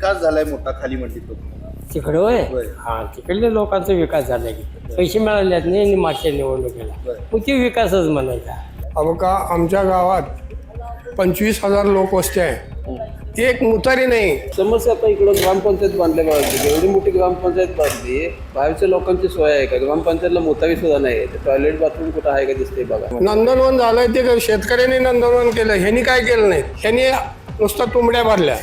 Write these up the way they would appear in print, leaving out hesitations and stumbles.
विकास झालाय मोठा खाली मंडीत तिकडं होय हा तिकडल्या लोकांचा विकास झाला की पैसे मिळालेत नाही मागच्या निवडणुकीला मग ते विकासच म्हणायचा. अहो का आमच्या गावात 25,000 लोकवस्ती आहे, एक मुतारी नाही. समस्या आता इकडं ग्रामपंचायत बांधल्या पाहिजे. एवढी मोठी ग्रामपंचायत बांधली, बाहेरच्या लोकांची सोय आहे का? ग्रामपंचायतला मुतारी सुद्धा नाही. टॉयलेट बाथरूम कुठं आहे का दिसते बघा. नंदनवन झालंय ते शेतकऱ्यांनी नंदनवन केलं, ह्यांनी काय केलं नाही. ह्यांनी नुसतं तुंबड्या भरल्या,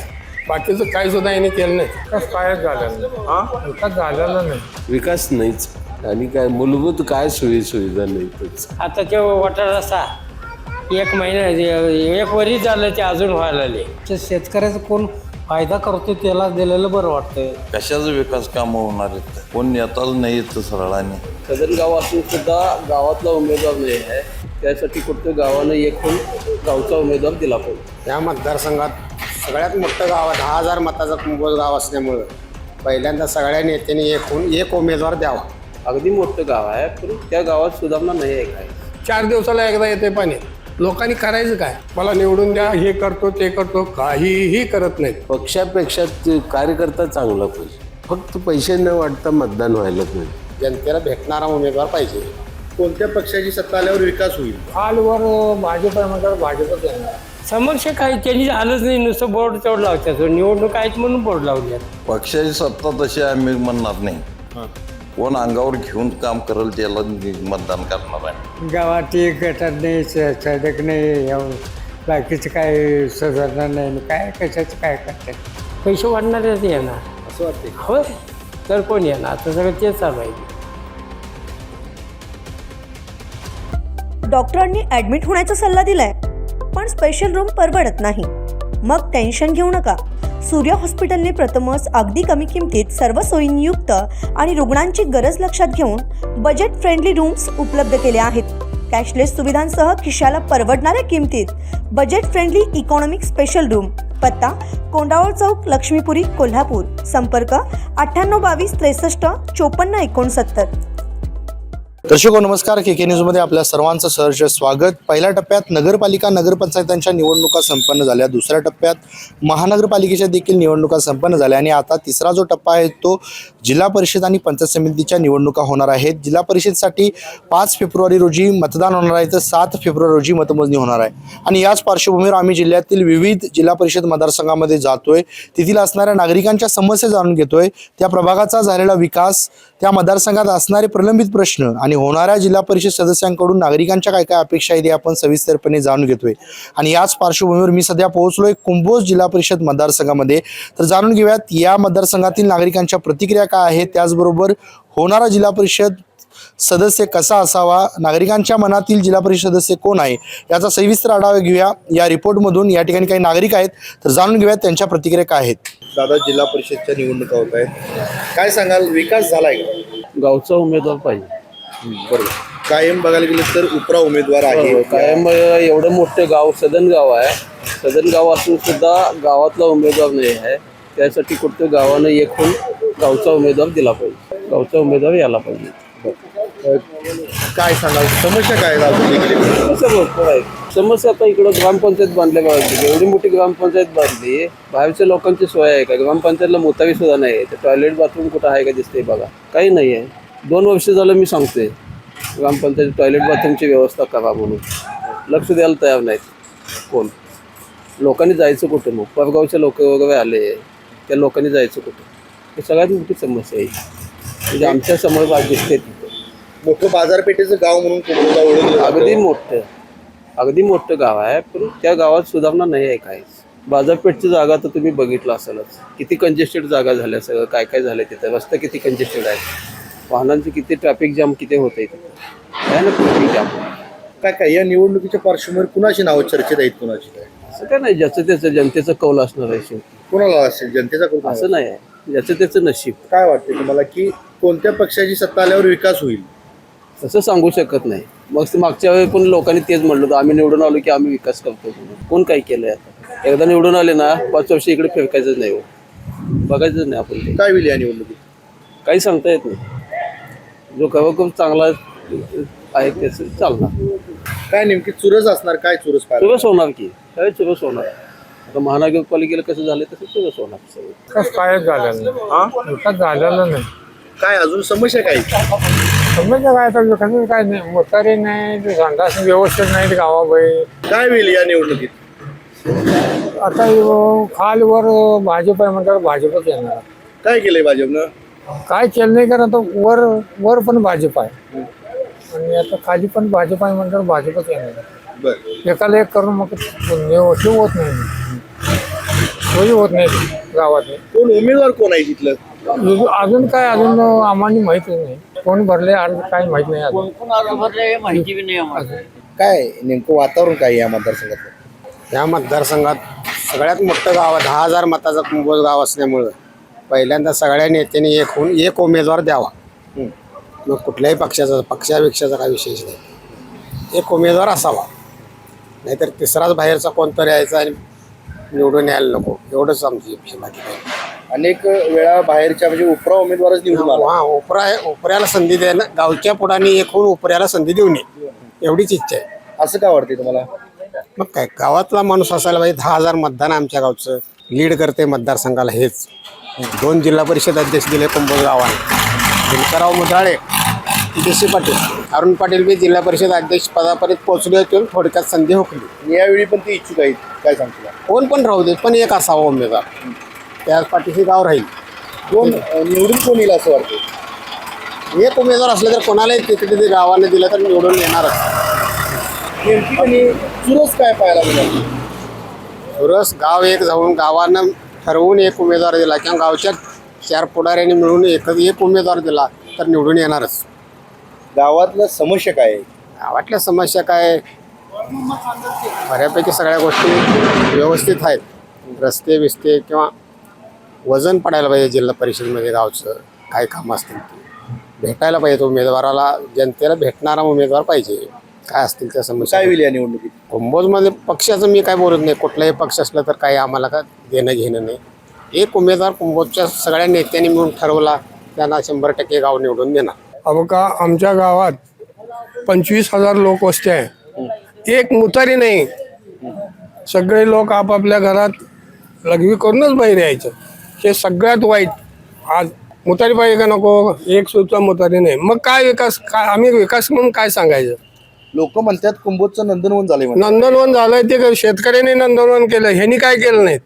बाकीचं काय सुद्धा यांनी केलं नाही. विकास कायच झालेला नाही. विकास झालेला नाही. विकास नाहीच आणि काय मूलभूत काय सुविधा नाहीतच. आता ते वाटर रस्ता 1 महिना 1 वर्ष झालं ते अजून व्हायला लागले. शेतकऱ्याचा कोण फायदा करतो त्याला दिलेलं बरं वाटतंय. कशाचा विकास कामं होणार आहेत? कोण नेताच नाही येत सरळाने. सदर गाव असून सुद्धा गावातला उमेदवार नाही आहे. त्यासाठी कुठं गावानं एकूण गावचा उमेदवार दिला पाहिजे. या मतदारसंघात सगळ्यात मोठं गाव 10,000 मताचं कुंभोज गाव असल्यामुळं पहिल्यांदा सगळ्या नेत्यांनी एक उमेदवार द्यावा. अगदी मोठं गाव आहे, पण त्या गावात सुधारणा नाही आहे काय. 4 दिवसाला एकदा येते पाणी. लोकांनी करायचं काय? मला निवडून द्या, हे करतो ते करतो, काहीही करत नाहीत. पक्षापेक्षा ते कार्यकर्ता चांगला पाहिजे. फक्त पैसे न वाटता मतदान व्हायला पाहिजे. जनतेला भेटणारा उमेदवार पाहिजे. कोणत्या पक्षाची सत्ता आल्यावर विकास होईल? हालवर भाजप आहे, भाजपच येणार. समस्या काही त्यांनी आलंच नाही, नुसतं बोर्ड तेवढं लावतात. निवडणूक आहेत म्हणून बोर्ड लावल्यात. पक्षाची सत्ता तशी आम्ही म्हणणार नाही. कोण अंगावर घेऊन काम करेल त्याला मतदान करणार आहे. गावात एक गटार नाही, सडक नाही, बाकीचं काय सुधारणा नाही. काय कशाचं काय करतात? पैसे वाढणारच येणार असं वाटते. होय तर कोण येणार? आता सगळं तेच चालू आहे. डॉक्टरांनी ॲडमिट होण्याचा सल्ला दिलाय, पण स्पेशल रूम परवडत नाही. मग टेन्शन घेऊ नका. सूर्या हॉस्पिटलने प्रथमच अगदी कमी किमतीत सर्व सोयींयुक्त आणि रुग्णांची गरज लक्षात घेऊन बजेट फ्रेंडली रूम्स उपलब्ध केले आहेत. कॅशलेस सुविधांसह खिशाला परवडणाऱ्या किमतीत budget friendly economic special room. पत्ता कोंडावळ चौक, लक्ष्मीपुरी, कोल्हापूर. संपर्क 9822 63 54 69. दर्शको नमस्कार, के न्यूजमध्ये आपल्या सर्वांचं सहर्ष स्वागत. पहिल्या टप्प्यात नगरपालिका नगरपंचायतांच्या निवडणुका संपन्न झाल्या. दुसऱ्या टप्प्यात महानगरपालिकेच्या देखील निवडणुका संपन्न झाल्या आणि आता तिसरा जो टप्पा आहे तो जिल्हा परिषद आणि पंचायत समितीच्या निवडणुका होणार आहेत. जिल्हा परिषदसाठी 5 फेब्रुवारी रोजी मतदान होणार आहे, तर 7 फेब्रुवारी रोजी मतमोजणी होणार आहे. आणि याच पार्श्वभूमीवर आम्ही जिल्ह्यातील विविध जिल्हा परिषद मतदारसंघामध्ये जातोय, तेथील असणाऱ्या नागरिकांच्या समस्या जाणून घेतोय, त्या प्रभागाचा झालेला विकास, त्या मतदारसंघात असणारे प्रलंबित प्रश्न आणि होणाऱ्या जिल्हा परिषद सदस्यांकडून नागरिकांच्या काय काय अपेक्षा आहेत हे आपण सविस्तरपणे जाणून घेतोय. आणि याच पार्श्वभूमीवर मी सध्या पोहोचलोय कुंभोज जिल्हा परिषद मतदारसंघामध्ये. तर जाणून घेऊयात या मतदारसंघातील नागरिकांच्या प्रतिक्रिया काय आहेत, त्याचबरोबर होणारा जिल्हा परिषद सदस्य कसा असावा, नागरिकांच्या मनातील जिल्हा परिषद सदस्य कोण आहे याचा सविस्तर आढावा घेऊया या रिपोर्टमधून. या ठिकाणी काही नागरिक आहेत, तर जाणून घेऊयात त्यांच्या प्रतिक्रिया काय आहेत. दादा, जिल्हा परिषदच्या निवडणुका होत आहेत, काय सांगाल? विकास झालाय का? गावचा उमेदवार पाहिजे. बरोबर. कायम बघायला गेलं तर उपरा उमेदवार आहे. कायम एवढं मोठं गाव सदन गाव आहे. सदन गाव असून सुद्धा गावातला उमेदवार नाही आहे. त्यासाठी कुठं गावानं एकूण गावचा उमेदवार दिला पाहिजे. गावचा उमेदवार यायला पाहिजे. काय सांगाल? समस्या काय समस्या भरपूर आहे. समस्या आता इकडं ग्रामपंचायत बांधल्या पाहिजे. एवढी मोठी ग्रामपंचायत बांधली, बाहेरच्या लोकांची सोय आहे का? ग्रामपंचायतला मुतारी सुद्धा नाही. टॉयलेट बाथरूम कुठं आहे का दिसते बघा. काही नाही आहे. 2 वर्ष झालं मी सांगतोय ग्रामपंचायत टॉयलेट बाथरूमची व्यवस्था करा म्हणून. लक्ष द्यायला तयार नाहीत कोण. लोकांनी जायचं कुठं? मग परगावचे लोक वगैरे आले, त्या लोकांनी जायचं कुठं? हे सगळ्यात मोठी समस्या आहे. म्हणजे आमच्या समोर दिसते मोठं बाजारपेठेचं गाव म्हणून अगदी मोठं गाव आहे, पण त्या गावात सुधारणा नाही आहे काहीच. बाजारपेठची जागा तर तुम्ही बघितलं असेलच, किती कंजेस्टेड जागा झाल्या. सगळं काय काय झालं तिथं. रस्ते किती कंजेस्टेड आहेत, वाहनांचे किती ट्रॅफिक जाम किती होत आहे तिथं. काय ना ट्रॅफिक जाम काय काय या निवडणुकीच्या पार्श्वभूमीवर कुणाची नावं चर्चेत आहेत, कुणाची काय? असं काय नाही. ज्याचं त्याचं जनतेचं कौल असणार आहे शेवटी. कोणाला असेल जनतेचा कौल? असं नाही आहे. ज्याचं त्याचं नशीब. काय वाटते तुम्हाला की कोणत्या पक्षाची सत्ता आल्यावर विकास होईल? तसं सांगू शकत नाही. मग मागच्या वेळी पण लोकांनी तेच म्हणलं होतं, आम्ही निवडून आलो की आम्ही विकास करतो म्हणून. कोण काय केलंय? आता एकदा निवडून आले ना 5 वर्ष इकडे फिरकायचंच नाही. हो, बघायचंच नाही आपण. काय होईल या निवडणुकीत? काही सांगता येत नाही. जो खरोखर चांगला आहे त्याचं चालणार. काय नेमकी चुरस असणार? काय चुरस? चुरस होणार की काय? चुरस होणार. आता महानगरपालिकेला कसं झालं तसं तसंच होणार सगळं. विकास कायच झालेला नाही. विकास झालेला नाही. काय अजून समस्या काय समजा काय आता विकास काय नाही, मोटारी नाही, संडास व्यवस्थित नाही गावाबाई. काय होईल या निवडणुकीत? आता खालवर भाजप आहे म्हणतात भाजपच येणार. काय केलंय भाजपनं? काय केलं नाही कारण आता वर वर पण भाजप आहे आणि आता खाली पण भाजप आहे म्हणतात भाजपच येणार. बर एकाला एक करून मग हे होत नाही, सोयी होत नाही गावातले. कोण उमेदवार कोण आहे तिथलं? अजून काय अजून आम्हाला माहिती नाही कोण भरले अर्ज काय माहित नाही अजून. काय नेमकं वातावरण काय या मतदारसंघात? या मतदारसंघात सगळ्यात मोठं गाव आहे, 10,000 मताचं कुंभोज गाव असल्यामुळं पहिल्यांदा सगळ्या नेत्यांनी एक होऊन एक उमेदवार द्यावा. मग कुठल्याही पक्षापेक्षाचा काही विशेष नाही, एक उमेदवार असावा. नाहीतर तिसराच बाहेरचा कोणतरी यायचा आणि निवडून यायला नको, एवढंच आमची बाकी काही. अनेक वेळा बाहेरच्या म्हणजे उपरा उमेदवारच निवडून आला. हा उपऱ्याला संधी द्यायला गावच्या पुढाने एक होऊन उपऱ्याला संधी देऊ नये एवढीच इच्छा आहे. असं का वाटतंय तुम्हाला? मग काय गावातला माणूस असायला पाहिजे. 10,000 मतदान आमच्या गावचं लीड करते मतदारसंघाला हेच. 2 जिल्हा परिषद अध्यक्ष दिले कुंभोज गावाने, दिनकरराव मुधाळे, देशी पाटील, अरुण पाटील बी जिल्हा परिषद अध्यक्ष पदापर्यंत पोहोचले होते, थोडक्यात संधी हुकली. यावेळी पण ते इच्छुक आहेत, काय सांगतो? कोण पण राहू दे पण एक असावा उमेदवार, त्याच पाठीशी गाव राहील. कोण निवडून कोण येईल असं वाटतं? एक उमेदवार असलं तर कोणालाही तिकीट गावाने दिलं तर निवडून येणारच. नेमकी त्यांनी चुरस काय पाहायला मिळाली? सुरस गाव एक जाऊन गावानं ठरवून एक उमेदवार दिला किंवा गावच्या 4 पुढाऱ्यांनी मिळून एक उमेदवार दिला तर निवडून येणारच. गावातल्या समस्या काय आहे? गावातल्या समस्या काय बऱ्यापैकी सगळ्या गोष्टी व्यवस्थित आहेत. रस्ते बिस्ते किंवा वजन पडायला पाहिजे जिल्हा परिषदेमध्ये गावचं काय काम असतील ते भेटायला पाहिजे. उमेदवाराला जनतेला भेटणारा उमेदवार पाहिजे. काय असतील त्या समस्या काय होईल या निवडणुकीत? कुंभोजमध्ये पक्षाचं मी काय बोलत नाही, कुठलाही पक्ष असलं तर काही आम्हाला काय देणं घेणं नाही. एक उमेदवार कुंभोजच्या सगळ्या नेत्यांनी मिळून ठरवला त्यांना 100% गाव निवडून देणार. अब का आमच्या गावात 25,000 लोक वस्ती आहे, एक मुतारी नाही. सगळे लोक आपापल्या घरात लघवी करूनच बाहेर यायचं. हे सगळ्यात वाईट. आज मुतारी पाहिजे का नको, एक सुद्धा मुतारी नाही. मग काय विकास, काय आम्ही विकास म्हणून काय सांगायचं? लोक म्हणतात कुंभोजचं नंदनवन झालंय. नंदनवन झालंय ते शेतकऱ्यांनी नंदनवन केलं, ह्यांनी काय केलं नाहीत.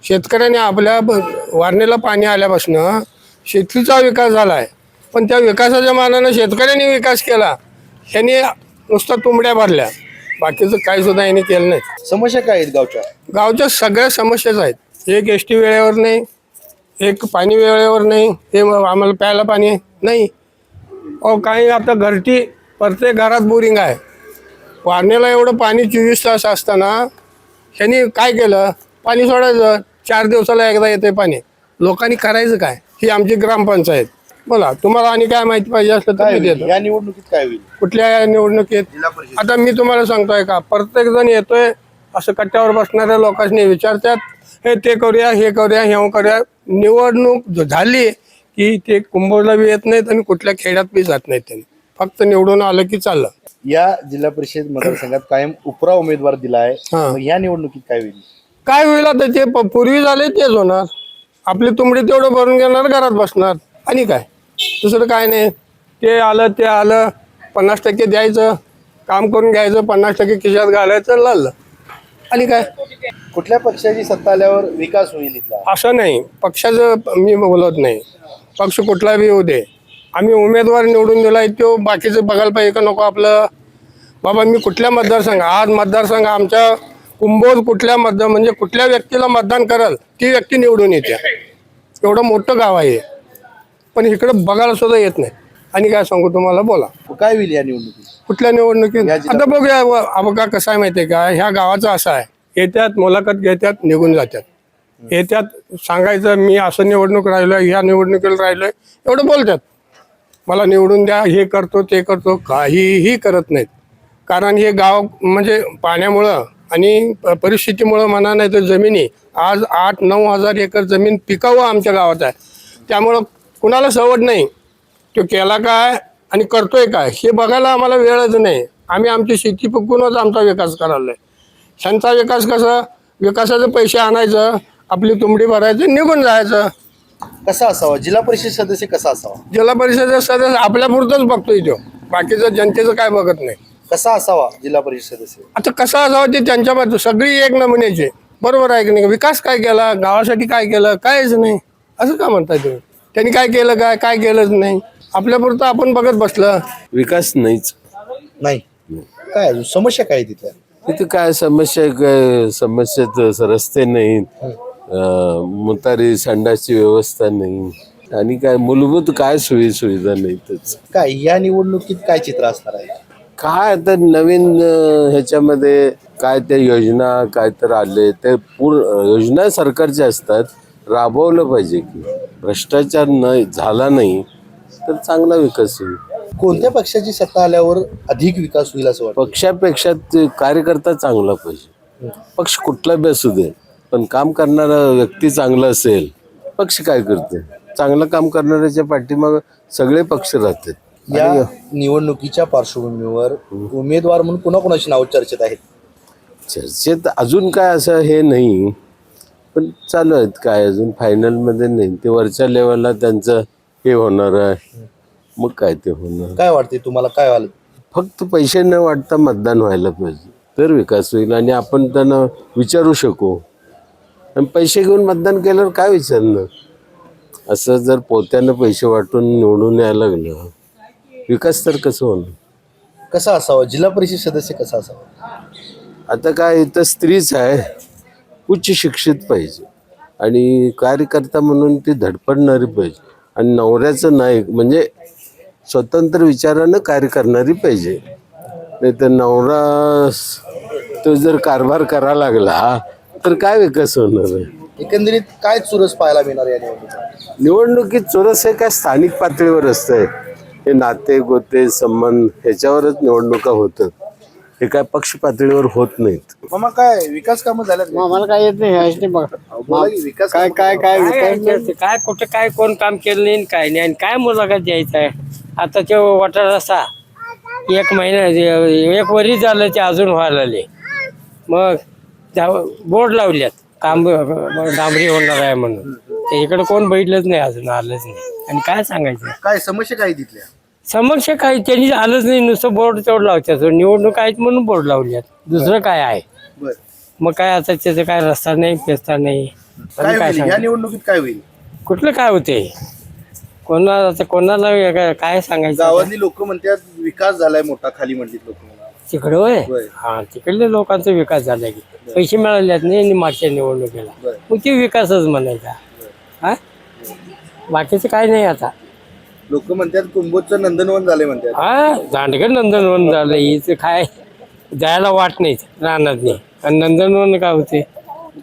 शेतकऱ्यांनी आपल्या वारणेला पाणी आल्यापासून शेतीचा विकास झालाय, पण त्या विकासाच्या मानानं शेतकऱ्यांनी विकास केला. ह्यांनी नुसता तुंबड्या भरल्या, बाकीचं काही सुद्धा यांनी केलं नाही. समस्या काय आहेत गावच्या? गावच्या सगळ्या समस्याच आहेत. एक एस टी वेळेवर नाही, एक पाणी वेळेवर नाही, हे आम्हाला प्यायला पाणी नाही. काही आता घरटी प्रत्येक घरात बोरिंग आहे. वारणेला एवढं पाणी 24 तास असताना ह्यांनी काय केलं, पाणी सोडायचं, 4 दिवसाला एकदा येते पाणी. लोकांनी करायचं काय? ही आमची ग्रामपंचायत. बोला, तुम्हाला आणि काय माहिती पाहिजे असलं तर मी देतो. या निवडणुकीत काय होईल? कुठल्या निवडणुकीत? आता मी तुम्हाला सांगतोय का, प्रत्येक जण येतोय असं कट्ट्यावर बसणाऱ्या लोकांनी विचारतात, हे ते करूया, हे करूया, हे करूया. निवडणूक झाली की ते कुंभोजला बी येत नाहीत आणि कुठल्या खेड्यात बी जात नाहीत. त्यांनी फक्त निवडून आलं की चाललं. या जिल्हा परिषद मतदारसंघात कायम उपरा उमेदवार दिलाय. हा. मग या निवडणुकीत काय होईल? काय होईल आता, ते पूर्वी झाले तेच होणार. आपली तुंबडी तेवढं भरून घेणार, घरात बसणार आणि काय, दुसरं काय नाही. ते आलं 50% द्यायचं, काम करून घ्यायचं, 50% खिशात घालायचं, लाल आणि काय. कुठल्या पक्षाची सत्ता आल्यावर विकास होईल इथला? असं नाही, पक्षाचं मी बोलत नाही. पक्ष कुठला बी येऊ दे, आम्ही उमेदवार निवडून दिलाय, तो बाकीचं बघायला पाहिजे का नको आपलं. बाबा मी कुठल्या मतदारसंघ, आज मतदारसंघ आमच्या कुंभोज कुठल्या म्हणजे कुठल्या व्यक्तीला मतदान कराल ती व्यक्ती निवडून येते. एवढं मोठं गाव आहे, पण इकडं बघायला सुद्धा येत नाही. आणि काय सांगू तुम्हाला, बोला काय होईल या निवडणुकीत? कुठल्या निवडणुकीत? आता बघूया. अब का कसं आहे माहिती आहे का, ह्या गावाचं असं आहे, येत्यात मुलाखत घेतात, निघून जातात. येत्यात सांगायचं मी असं निवडणूक राहिलोय, ह्या निवडणुकीला राहिलोय, एवढं बोलतात. मला निवडून द्या, हे करतो ते करतो, काहीही करत नाहीत. कारण हे गाव म्हणजे पाण्यामुळं आणि परिस्थितीमुळं म्हणा, नाही तर जमिनी आज 8-9 हजार एकर जमीन पिकावं आमच्या गावात आहे. त्यामुळं कुणाला सवड नाही तो केला काय आणि करतोय काय हे बघायला आम्हाला वेळच नाही. आम्ही आमची शेती पिकूनच आमचा विकास करायला. ह्यांचा विकास कसा, विकासाचे पैसे आणायचं, आपली तुंबडी भरायची, निघून जायचं. कसा असावा जिल्हा परिषद सदस्य, कसा असावा? जिल्हा परिषदेचा सदस्य आपल्यापुरतंच बघतोय तो, बाकीचं जनतेचं काय बघत नाही. कसा असावा जिल्हा परिषद सदस्य? आता कसं असावं ते त्यांच्या बाजू, सगळी एक नमुन्याची. बरोबर आहे की नाही? विकास काय केला, गावासाठी काय केलं, कायच नाही. असं का म्हणताय तुम्ही? त्यांनी काय केलं, काय केलंच नाही. आपल्यापुरतं आपण बघत बसलं. विकास नाहीच. नाही. काय अजून समस्या काय आहे तिथल्या? तिथे काय समस्या आहे, काय समस्यात रस्ते नाहीत, मुतारी संडासची व्यवस्था नाही, आणि काय मूलभूत काय सुविधा नाहीतच. काय या निवडणुकीत काय चित्र असणार आहे? काय आता नवीन ह्याच्यामध्ये काय त्या योजना काय तर आले ते पूर्ण योजना सरकारच्या असतात, राबवलं पाहिजे की. भ्रष्टाचार नाही झाला नाही तर चांगला विकास होईल. कोणत्या पक्षाची सत्ता आल्यावर अधिक विकास होईल असं वाटतं? पक्षापेक्षा ते कार्यकर्ता चांगला पाहिजे. पक्ष कुठला बी असू दे, पण काम करणारा व्यक्ती चांगला असेल. पक्ष काय करते, चांगलं काम करणाऱ्याच्या पाठीमाग सगळे पक्ष राहतात. या निवडणुकीच्या पार्श्वभूमीवर उमेदवार म्हणून कोणाकोणाची नावं चर्चेत आहेत? चर्चेत अजून काय असं हे नाही, पण चालू आहेत. काय अजून फायनलमध्ये नाही, ते वरच्या लेवलला त्यांचं हे होणार आहे, मग काय ते होणार. काय वाटते तुम्हाला, काय व्हायला? फक्त पैसे न वाटता मतदान व्हायला पाहिजे, तर विकास होईल. आणि आपण त्यांना विचारू शकू. आणि पैसे घेऊन मतदान केल्यावर काय विचारणार? असं जर पोत्यानं पैसे वाटून निवडून यायला लागलं, विकास तर कसं होणार? कसा असावा जिल्हा परिषद सदस्य, कसा असावा? आता काय इथं स्त्रीच आहे, उच्च शिक्षित पाहिजे, आणि कार्यकर्ता म्हणून ती धडपडणारी पाहिजे, आणि नवऱ्याचं नाही म्हणजे स्वतंत्र विचारानं कार्य करणारी पाहिजे. नाही तर नवरा तो जर कारभार करायला लागला तर काय विकास होणार आहे? एकंदरीत काय चुरस पाहायला मिळणार या निवडणुकीत? निवडणुकीत चोरस हे काय स्थानिक पातळीवर असतंय. हे नाते गोते संबंध ह्याच्यावरच निवडणुका होतात, हे काय पक्ष पातळीवर होत नाहीत. मामा काय विकास कामं झाल्यात का? आम्हाला काय येत नाही बघा. बोला की, विकास काय काय काय विकास काय कुठे काय कोण काम केलं नाही काय नाही, आणि काय मुलाखत द्यायचं आहे. आता ते वाटा रस्ता 1 महिना 1 वरी झालं ते अजून व्हायला लागले. मग बोर्ड लावल्यात काम डांबरी होणार आहे म्हणून, ते इकडे कोण बघितलंच नाही, अजून आलंच नाही. आणि काय सांगायचं, काय समस्या काय तिथल्या? समस्या काय त्यांनी आलंच नाही, नुसतं बोर्ड तेवढं लावतात. निवडणूक आहेत म्हणून बोर्ड लावल्यात, दुसरं काय आहे? बर, मग काय आता त्याचं काय रस्ता नाही, पेस्ता नाही. काय आणि काय होईल या सांगायचं? निवडणुकीत, काय होईल? कुठलं काय होते, कोणाला काय सांगायचं? गावातली लोक म्हणतात विकास झालाय मोठा, खाली म्हणलीत लोक. तिकडं होय, होय. हा तिकडल्या लोकांचा विकास झाला की पैसे मिळालेत नाही मागच्या निवडणुकीला, बरं. मग ते विकासच म्हणायचा. हा बाकीचं काय नाही. आता लोक म्हणतात कुंभोजचं नंदनवन झाले म्हणतात. हा दांडगड नंदनवन झालं, हिचं काय जायला वाट नाही राहणार नाही. आणि नंदनवन काय होते,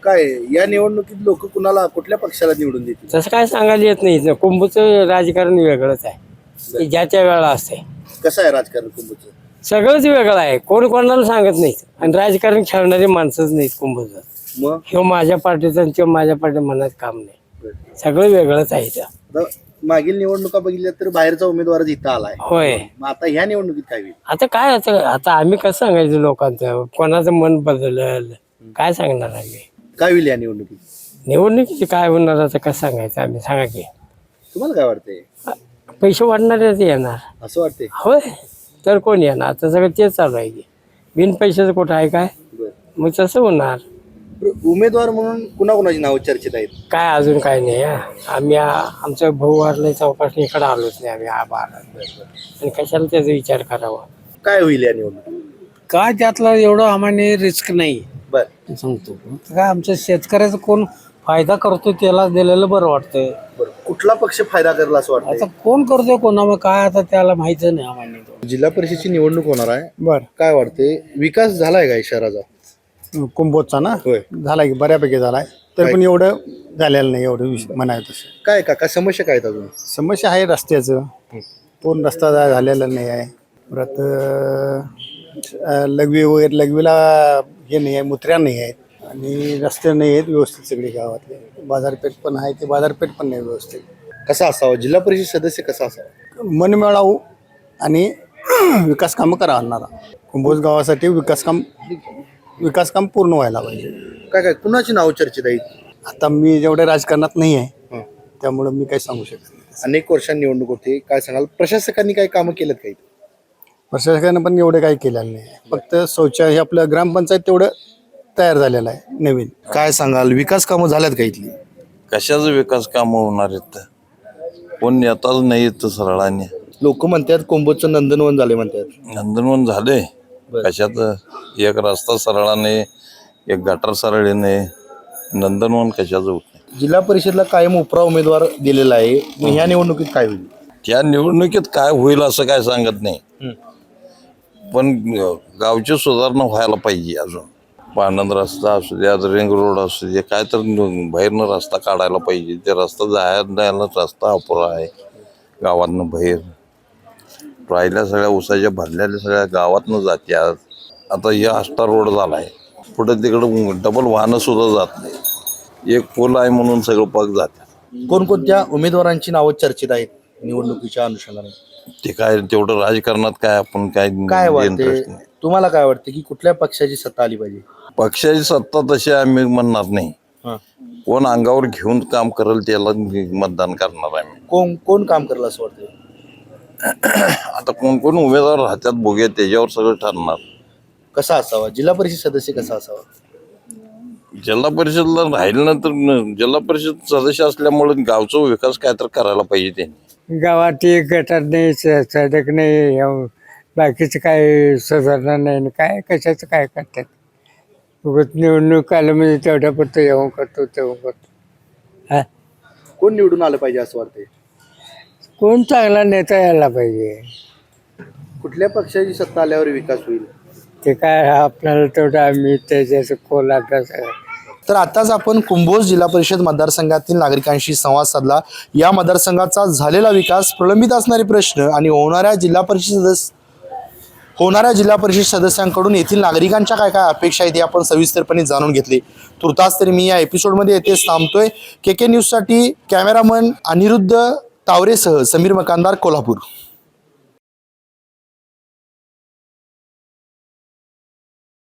काय या निवडणुकीत लोक कुणाला, कुठल्या पक्षाला निवडून देतील? तसं काय सांगायला येत नाही. कुंभचं राजकारण वेगळंच आहे, ते ज्याच्या वेळा असते. कसं आहे राजकारण कुंभोजचं? सगळंच वेगळं आहे, कोण कोणाला सांगत नाही. आणि राजकारण खेळणारे माणसंच नाहीत कुंभचं. मग किंवा माझ्या पार्टीचं आणि किंवा माझ्या पार्टी म्हणत काम नाही, सगळं वेगळंच आहे. आता मागील निवडणुका बघितल्या तर बाहेरचा उमेदवारच इथं आलाय. होय. मग आता ह्या निवडणुकीत काय होईल? आता काय आता आम्ही कसं सांगायचं लोकांचं, कोणाचं मन बदललं काय सांगणार आम्ही? काय होईल या निवडणुकीत? निवडणुकीची काय होणार आता कसं सांगायचं आम्ही, सांगा की. तुम्हाला काय वाटतंय? पैसे वाढणारेच येणार. असं वाटतंय? होय, तर कोण येणार? आता सगळं तेच चालू आहे की बिन पैशाचं कुठं आहे काय, बरं. मग तसं होणार. उमेदवार म्हणून कुणाकुणाची नावं चर्चेत आहेत? काय अजून काय नाही. आम्ही आमचा भाऊ वाढलाय चौपासणी इकडे आलोच नाही आम्ही आणि कशाला त्याचा विचार करावा. काय होईल या निवडणुकीत? काय त्यातला एवढं आम्हाला रिस्क नाही. बर, सांगतो काय आमच्या शेतकऱ्याचा कोण फायदा करतो त्याला दिलेलं बरं वाटतंय. बरं. कुठला पक्ष फायदा करेल असं आता वाटतं? कोण करतोय कोणाला काय आता त्याला माहिती नाही आम्हाला. जिल्हा परिषदची निवडणूक होणार आहे, बर काय वाटते विकास झालाय का शहराचा? कुंभोजचा ना होय. झाला की बऱ्यापैकी झालाय, तर पण एवढं झालेलं नाही, एवढं म्हणायचं तसं. काय काका समस्या काय आहेत अजून? समस्या आहे रस्त्याचं, पूर्ण रस्ता झालेला नाही आहे. परत लघवी वगैरे, लघवीला हे नाही आहे, मुत्र्या नाही आहेत, आणि रस्ते नाही आहेत व्यवस्थित सगळे गावातले. बाजारपेठ पण आहे, ते बाजारपेठ पण नाही व्यवस्थित. कसा असावा जिल्हा परिषद सदस्य, कसा असावा? मनमिळावू आणि विकास कामं करा आणणारा. कुंभोज गावासाठी विकास काम विकास काम पूर्ण व्हायला पाहिजे. काय काय कुणाची नाव चर्चेत आहेत? आता मी जेवढे राजकारणात नाही आहे त्यामुळे मी काही सांगू शकत नाही. अनेक वर्षांनी निवडणूक होते, काय सांगाल? प्रशासकांनी काय कामं केलेत काही? प्रशासकानं पण एवढे काही केलेलं नाही. फक्त शौचालय आपलं ग्रामपंचायत तेवढं तयार झालेलं आहे नवीन. काय सांगाल? विकास कामं झाल्यात का इथली? कशाचं विकास कामं होणार आहेत? कोण नेताच नाही येत सरळाने. लोक म्हणतात कोंबोजचं नंदनवन झाले म्हणतात. नंदनवन झाले कशाचं? एक रस्ता सरळा नाही, एक गटार सरळे नाही, नंदनवन कशाचं होत नाही. जिल्हा परिषदला कायम उपरा उमेदवार दिलेला आहे, मग ह्या निवडणुकीत काय होईल? त्या निवडणुकीत काय होईल असं काय सांगत नाही, पण गावची सुधारणा व्हायला पाहिजे. अजून पाणंद रस्ता असू द्या, रिंग रोड असू दे, काय तर बाहेरनं रस्ता काढायला पाहिजे. ते रस्ता जायला रस्ता अपुरा आहे गावातनं बाहेर. राहिल्या सगळ्या उसाच्या भरलेल्या सगळ्या गावातनं जात्यात. आता हे आष्टा रोड झाला आहे, पुढे तिकडं डबल वाहनं सुद्धा जात नाही. एक पूल आहे म्हणून सगळं पाक जातात. कोणकोणत्या उमेदवारांची नावं चर्चेत आहेत निवडणुकीच्या अनुषंगाने? ते काय तेवढं राजकारणात काय आपण काय काय वाटते इंटरेस्ट नाही. तुम्हाला? काय वाटते की कुठल्या पक्षाची सत्ता आली पाहिजे? पक्षाची सत्ता तशी आम्ही म्हणणार नाही. कोण अंगावर घेऊन काम करेल त्याला मतदान करणार आम्ही. कोण काम करेल असं वाटतं? आता कोण कोण उमेदवार राहतात बघूया, त्याच्यावर सगळं ठरणार. कसा असावा जिल्हा परिषद सदस्य? कसा असावा? जिल्हा परिषदला राहिल्यानंतर जिल्हा परिषद सदस्य असल्यामुळे गावचा विकास काय तर करायला पाहिजे त्यांनी. गावात एक गटार नाही, सडक नाही, बाकीचं काय सुधारणा नाही, काय कशाचं काय करतात. उगाच निवडणूक आलं म्हणजे तेवढ्या पुरतं येऊन करतो तेव्हा करतो. कोण निवडून आलं पाहिजे असं वाटतंय? कोण चांगला नेता यायला पाहिजे. कुठल्या पक्षाची सत्ता आल्यावर विकास होईल? ते काय आपल्याला तेवढं आम्ही त्याच्याचं खोल अभ्यास आहे. तर आताच आपण कुंभोज जिल्हा परिषद मतदारसंघातील नागरिकांशी संवाद साधला. या मतदारसंघाचा झालेला विकास, प्रलंबित असणारे प्रश्न आणि होणाऱ्या जिल्हा परिषद सदस्यांकडून येथील नागरिकांच्या काय काय अपेक्षा आहेत हे आपण सविस्तरपणे जाणून घेतले. तुर्तास तरी मी या एपिसोडमध्ये येथेच थांबतोय. KK न्यूजसाठी कॅमेरामन अनिरुद्ध तावरेसह समीर मकानदार, कोल्हापूर.